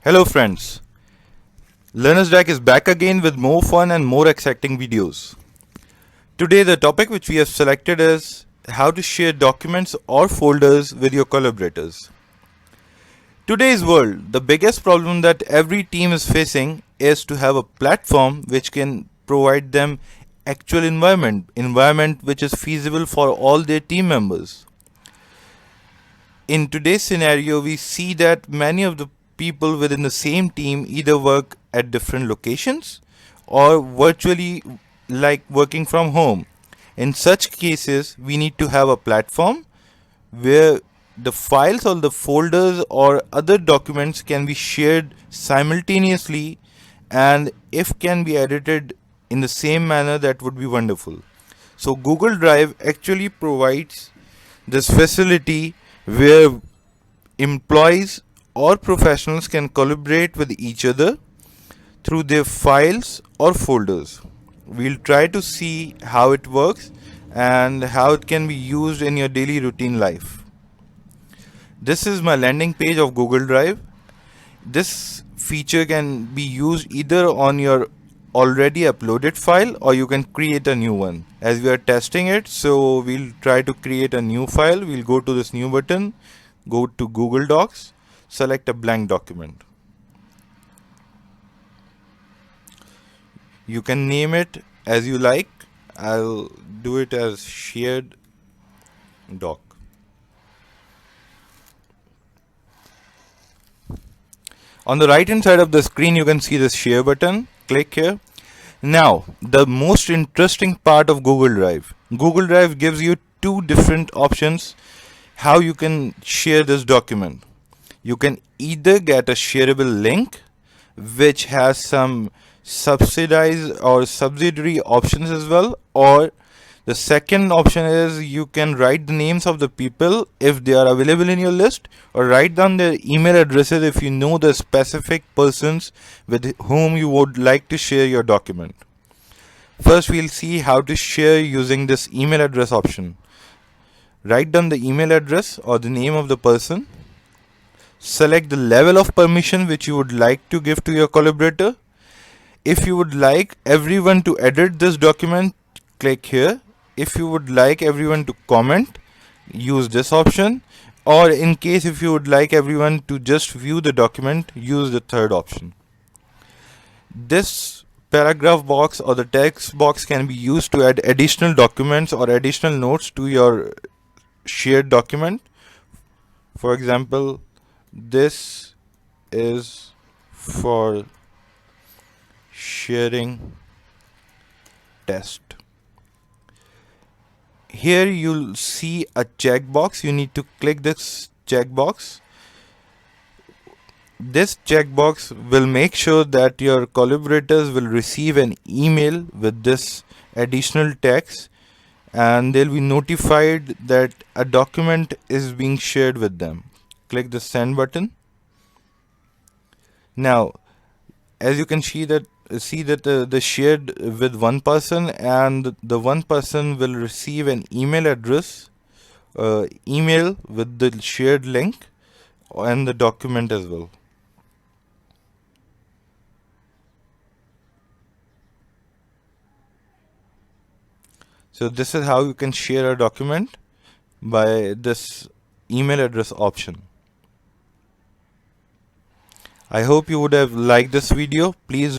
Hello friends, Learner's Deck is back again with more fun and more exciting videos. Today the topic which we have selected is how to share documents or folders with your collaborators. Today's world, the biggest problem that every team is facing is to have a platform which can provide them actual environment which is feasible for all their team members. In today's scenario, we see that many of the people within the same team either work at different locations or virtually like working from home. In such cases, we need to have a platform where the files or the folders or other documents can be shared simultaneously, and if can be edited in the same manner, that would be wonderful. So Google Drive actually provides this facility where employees or professionals can collaborate with each other through their files or folders. We'll try to see how it works and how it can be used in your daily routine life. This is my landing page of Google Drive. This feature can be used either on your already uploaded file or you can create a new one. As we are testing it, so we'll try to create a new file. We'll go to this new button, go to Google Docs, select a blank document. You can name it as you like. I'll do it as shared doc. On the right hand side of the screen, you can see this share button. Click here. Now, the most interesting part of Google Drive. Google Drive gives you two different options how you can share this document. You can either get a shareable link which has some subsidized or subsidiary options as well, or the second option is you can write the names of the people if they are available in your list, or write down their email addresses if you know the specific persons with whom you would like to share your document. First, we'll see how to share using this email address option. Write down the email address or the name of the person. Select the level of permission which you would like to give to your collaborator. If you would like everyone to edit this document, click here. If you would like everyone to comment, use this option, or in case if you would like everyone to just view the document, use the third option. This paragraph box or the text box can be used to add additional documents or additional notes to your shared document. For example, this is for sharing test. Here you'll see a checkbox. You need to click this checkbox. This checkbox will make sure that your collaborators will receive an email with this additional text, and they'll be notified that a document is being shared with them. Click the send button. Now, as you can see that the shared with one person, and the one person will receive an email address, email with the shared link and the document as well. So this is how you can share a document by this email address option. I hope you would have liked this video. Please